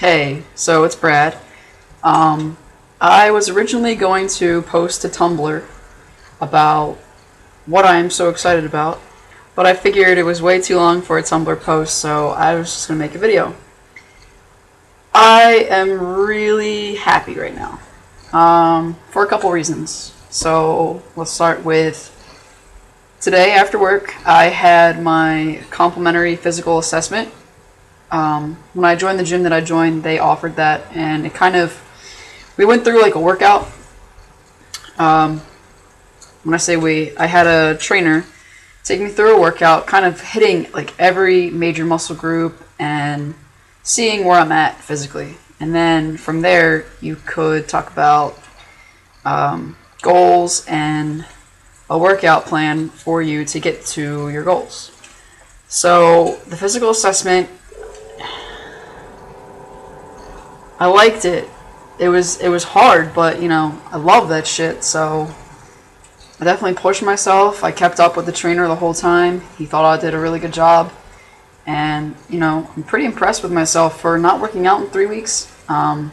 Hey, so it's Brad. I was originally going to post to Tumblr about what I am so excited about, but I figured it was way too long for a Tumblr post, so I was just going to make a video. I am really happy right now, for a couple reasons. So let's start with today after work. I had my complimentary physical assessment. When I joined the gym that I joined, they offered that, and we went through like a workout. When I say we, I had a trainer take me through a workout, kind of hitting like every major muscle group and seeing where I'm at physically. And then from there, you could talk about goals and a workout plan for you to get to your goals. So the physical assessment, I liked it. It was hard, but I love that shit. So I definitely pushed myself. I kept up with the trainer the whole time. He thought I did a really good job, and I'm pretty impressed with myself for not working out in 3 weeks. And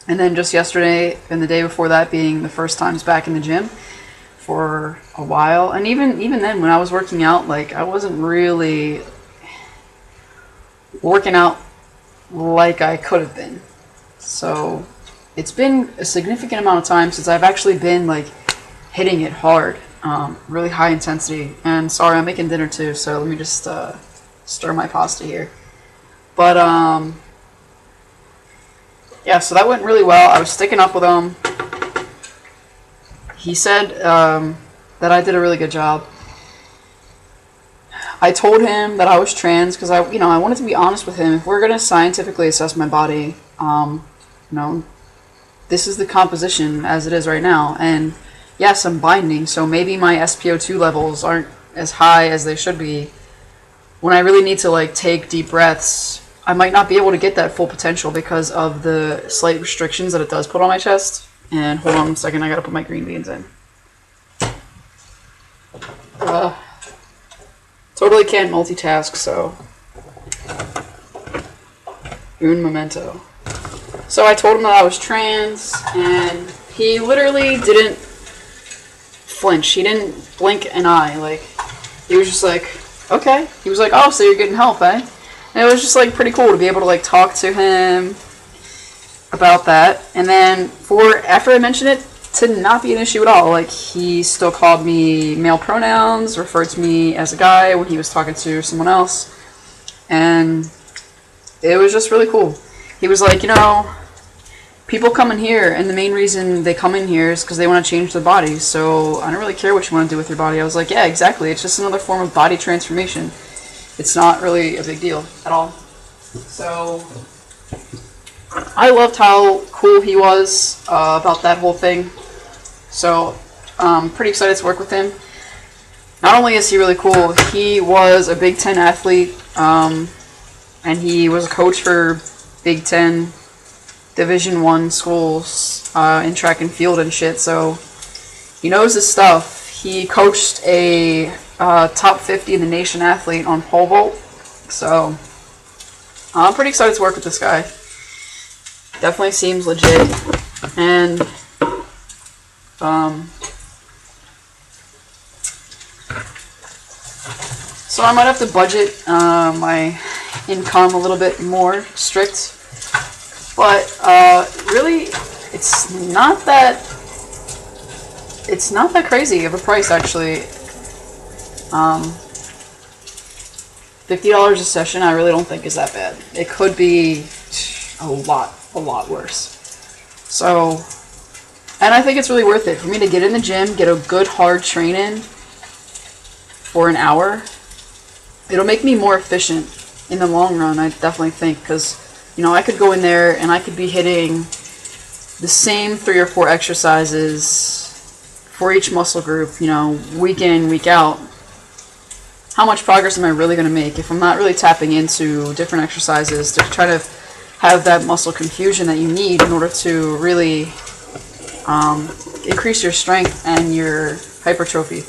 then just yesterday and the day before that being the first times back in the gym for a while. And even then, when I was working out, like I wasn't really working out like I could have been. So it's been a significant amount of time since I've actually been like hitting it hard, really high intensity. And sorry, I'm making dinner too, so let me just stir my pasta here. But yeah, so that went really well. I was sticking up with him. He said that I did a really good job. I told him that I was trans because I wanted to be honest with him. If we're gonna scientifically assess my body, this is the composition as it is right now. And yes, I'm binding, so maybe my SpO2 levels aren't as high as they should be. When I really need to like take deep breaths, I might not be able to get that full potential because of the slight restrictions that it does put on my chest. And hold on a second, I gotta put my green beans in. Totally can't multitask, so un momento. So I told him that I was trans, and he literally didn't flinch. He didn't blink an eye. Like, he was just like, okay. He was like, oh, so you're getting help, eh? And it was just like pretty cool to be able to like talk to him about that. And then after I mentioned it, to not be an issue at all. Like, he still called me male pronouns, referred to me as a guy when he was talking to someone else. And it was just really cool. He was like, people come in here, and the main reason they come in here is because they want to change their bodies. So I don't really care what you want to do with your body. I was like, yeah, exactly. It's just another form of body transformation. It's not really a big deal at all. So I loved how cool he was about that whole thing. So I'm pretty excited to work with him. Not only is he really cool, he was a Big Ten athlete, and he was a coach for Big Ten Division I schools in track and field and shit. So he knows his stuff. He coached a top 50 in the nation athlete on pole vault. So I'm pretty excited to work with this guy. Definitely seems legit. And so I might have to budget my income a little bit more strict. But really, it's not that crazy of a price, actually. $50 a session, I really don't think is that bad. It could be a lot worse. So, and I think it's really worth it for me to get in the gym, get a good hard train in for an hour. It'll make me more efficient in the long run, I definitely think, because I could go in there and I could be hitting the same 3 or 4 exercises for each muscle group, week in, week out. How much progress am I really going to make if I'm not really tapping into different exercises to try to have that muscle confusion that you need in order to really increase your strength and your hypertrophy?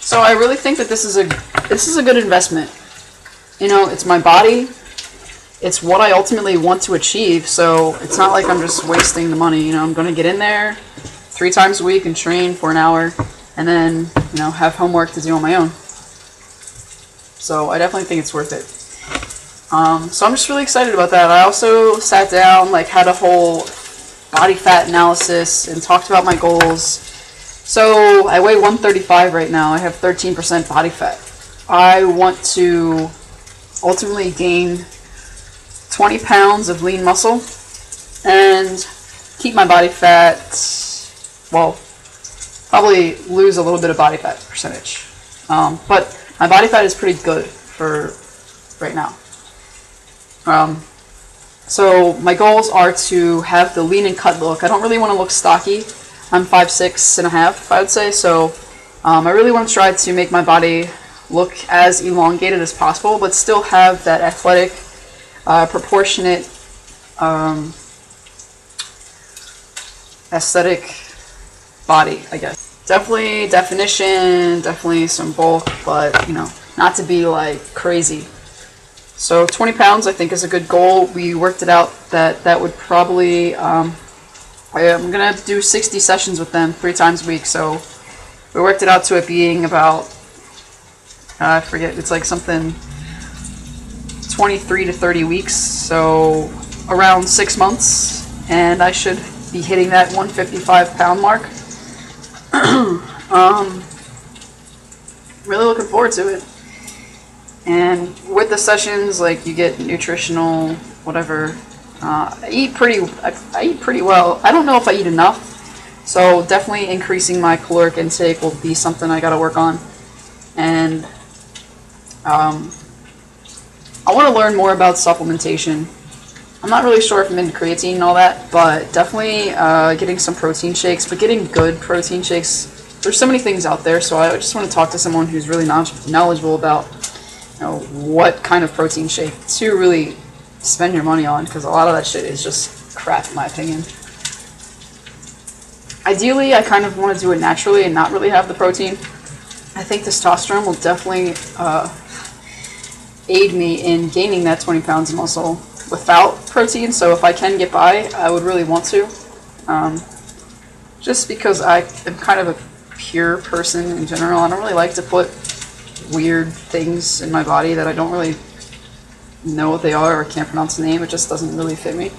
So I really think that this is a good investment. you know, it's my body. It's what I ultimately want to achieve, so it's not like I'm just wasting the money. You know, I'm going to get in there 3 times a week and train for an hour, and then, you know, have homework to do on my own. So I definitely think it's worth it. So I'm just really excited about that. I also sat down, like, had a whole body fat analysis and talked about my goals. So I weigh 135 right now. I have 13% body fat. I want to ultimately gain 20 pounds of lean muscle and keep my body fat, well, probably lose a little bit of body fat percentage. But my body fat is pretty good for right now. So my goals are to have the lean and cut look. I don't really want to look stocky. I'm 5'6.5", I would say. So I really want to try to make my body look as elongated as possible, but still have that athletic, proportionate, aesthetic body, I guess. Definitely definition, definitely some bulk, but, you know, not to be like crazy. So 20 pounds I think is a good goal. We worked it out that would probably, I'm going to do 60 sessions with them 3 times a week. So we worked it out to it being about, I forget, it's like something 23 to 30 weeks. So around 6 months, and I should be hitting that 155 pound mark. Really looking forward to it. And with the sessions, like, you get nutritional, whatever. I eat pretty well. I don't know if I eat enough, so definitely increasing my caloric intake will be something I got to work on. And I want to learn more about supplementation. I'm not really sure if I'm into creatine and all that, but definitely getting some protein shakes, but getting good protein shakes. There's so many things out there, so I just want to talk to someone who's really knowledgeable about, you know, what kind of protein shake to really spend your money on, because a lot of that shit is just crap in my opinion. Ideally, I kind of want to do it naturally and not really have the protein. I think testosterone will definitely aid me in gaining that 20 pounds of muscle without protein, so if I can get by, I would really want to. Just because I am kind of a pure person in general. I don't really like to put weird things in my body that I don't really know what they are or can't pronounce the name. It just doesn't really fit me.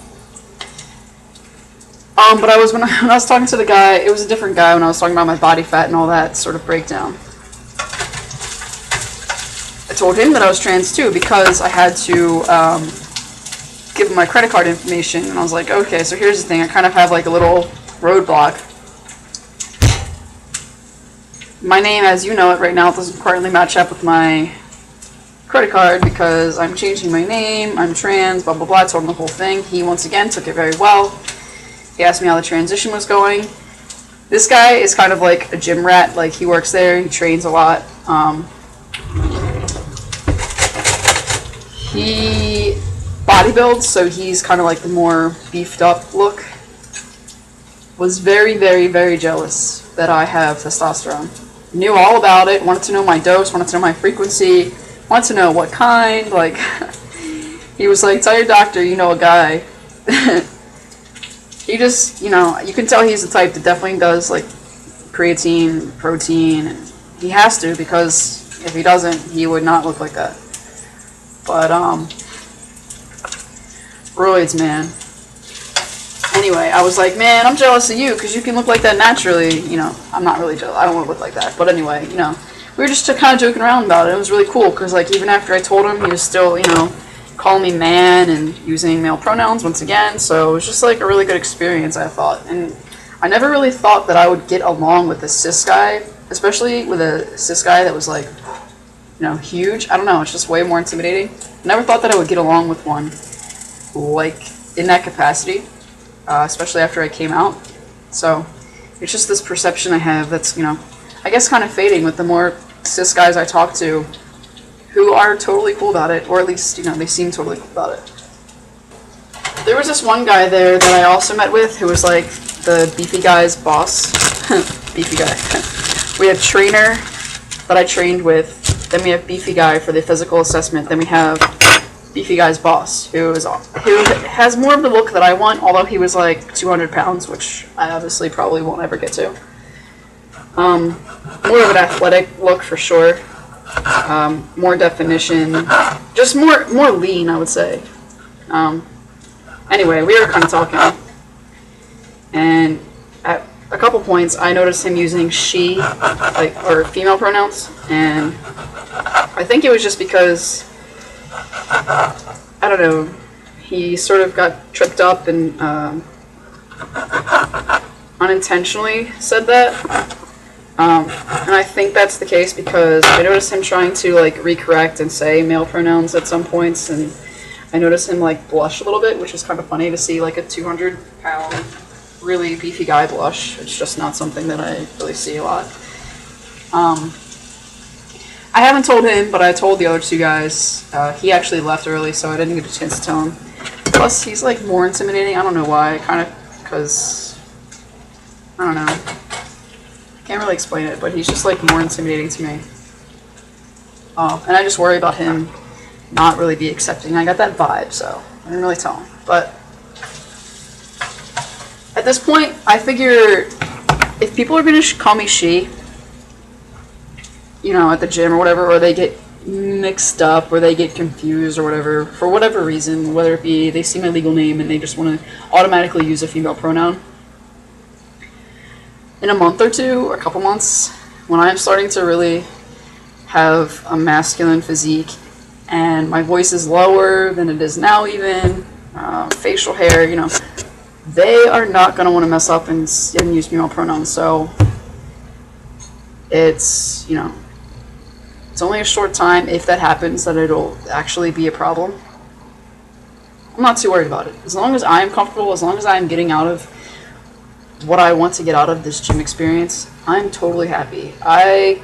But when I was talking to the guy, it was a different guy when I was talking about my body fat and all that sort of breakdown. I told him that I was trans too, because I had to give him my credit card information, and I was like, okay, so here's the thing, I kind of have like a little roadblock. My name, as you know it right now, doesn't currently match up with my credit card because I'm changing my name, I'm trans, blah blah blah. I told him the whole thing. He once again took it very well. He asked me how the transition was going. This guy is kind of like a gym rat. Like, he works there, he trains a lot. He bodybuilds, so he's kind of like the more beefed up look. Was very, very, very jealous that I have testosterone. Knew all about it, wanted to know my dose, wanted to know my frequency, wanted to know what kind. Like, he was like, tell your doctor you know a guy. He just, you know, you can tell he's the type that definitely does like creatine, protein, and he has to, because if he doesn't, he would not look like that. But roids, man. Anyway, I was like, man, I'm jealous of you because you can look like that naturally. You know, I'm not really jealous. I don't want to look like that. But anyway, you know, we were just kind of joking around about it. It was really cool because, like, even after I told him, he was still, you know, calling me man and using male pronouns once again. So it was just like a really good experience, I thought. And I never really thought that I would get along with a cis guy, especially with a cis guy that was like, you know, huge. I don't know. It's just way more intimidating. I never thought that I would get along with one like in that capacity. Especially after I came out. So it's just this perception I have that's, you know, I guess kind of fading with the more cis guys I talk to who are totally cool about it, or at least, you know, they seem totally cool about it. There was this one guy there that I also met with who was like the beefy guy's boss. Beefy guy. We had a trainer that I trained with, Then we have Beefy Guy for the physical assessment. Then we have Beefy Guy's boss, who has more of the look that I want, although he was like 200 pounds, which I obviously probably won't ever get to. More of an athletic look for sure. More definition, just more lean, I would say. Anyway, we were kind of talking, and at a couple points, I noticed him using she, or female pronouns, and I think it was just because, I don't know, he sort of got tripped up and unintentionally said that. And I think that's the case because I noticed him trying to like recorrect and say male pronouns at some points, and I noticed him like blush a little bit, which is kind of funny to see like a 200-pound, really beefy guy blush. It's just not something that I really see a lot. I haven't told him, but I told the other two guys. He actually left early, so I didn't get a chance to tell him. Plus, he's like more intimidating. I don't know why. Kind of because I don't know. Can't really explain it, but he's just like more intimidating to me. And I just worry about him not really be accepting. I got that vibe, so I didn't really tell him. But at this point, I figure if people are going to call me she, you know, at the gym or whatever, or they get mixed up or they get confused or whatever, for whatever reason, whether it be they see my legal name and they just want to automatically use a female pronoun, in a month or two, or a couple months, when I'm starting to really have a masculine physique and my voice is lower than it is now even, facial hair, you know, they are not going to want to mess up and use female pronouns. So it's, you know, it's only a short time, if that happens, that it'll actually be a problem. I'm not too worried about it. As long as I'm comfortable, as long as I'm getting out of what I want to get out of this gym experience, I'm totally happy. I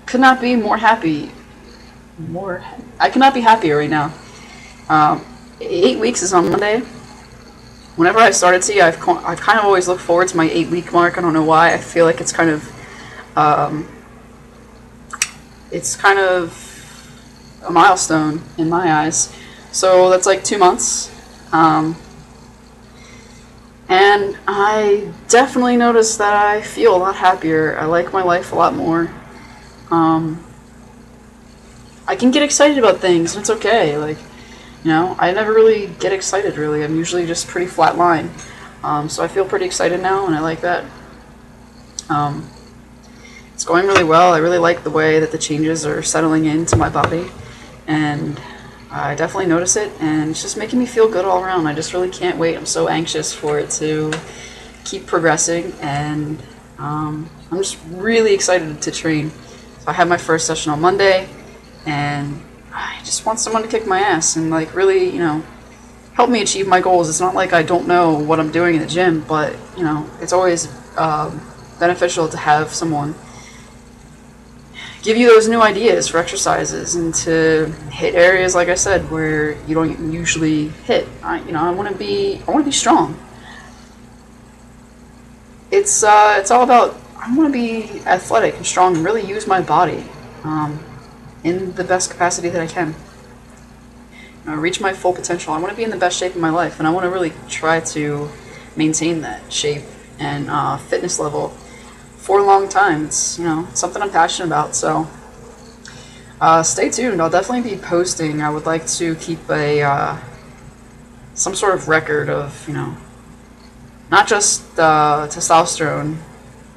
could not be more happy. I could not be happier right now. 8 weeks is on Monday. Whenever I started to, I've kind of always looked forward to my 8-week mark. I don't know why. I feel like it's kind of a milestone in my eyes. So that's like 2 months. And I definitely noticed that I feel a lot happier. I like my life a lot more. I can get excited about things, and it's okay. Like, you know, I never really get excited, really. I'm usually just pretty flat line. So I feel pretty excited now, and I like that. It's going really well. I really like the way that the changes are settling into my body, and I definitely notice it, and it's just making me feel good all around. I just really can't wait. I'm so anxious for it to keep progressing, and I'm just really excited to train. So I have my first session on Monday, and I just want someone to kick my ass and like really, you know, help me achieve my goals. It's not like I don't know what I'm doing in the gym, but you know, it's always beneficial to have someone give you those new ideas for exercises and to hit areas, like I said, where you don't usually hit. I want to be strong. It's all about, I want to be athletic and strong and really use my body in the best capacity that I can. Reach my full potential. I want to be in the best shape of my life, and I want to really try to maintain that shape and fitness level for a long time. It's, you know, something I'm passionate about, so stay tuned. I'll definitely be posting. I would like to keep a some sort of record of, you know, not just testosterone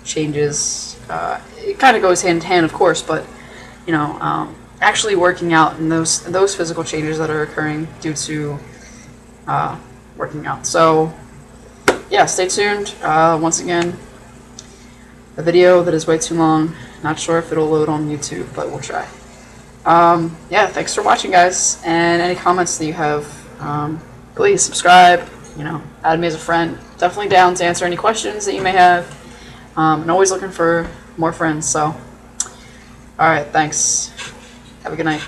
changes. It kind of goes hand in hand, of course, but you know, actually working out and those physical changes that are occurring due to working out. So yeah, stay tuned. Once again, a video that is way too long. Not sure if it'll load on YouTube, but we'll try. Yeah, thanks for watching, guys. And any comments that you have, please subscribe. You know, add me as a friend. Definitely down to answer any questions that you may have. And always looking for more friends. So, all right, thanks. Have a good night.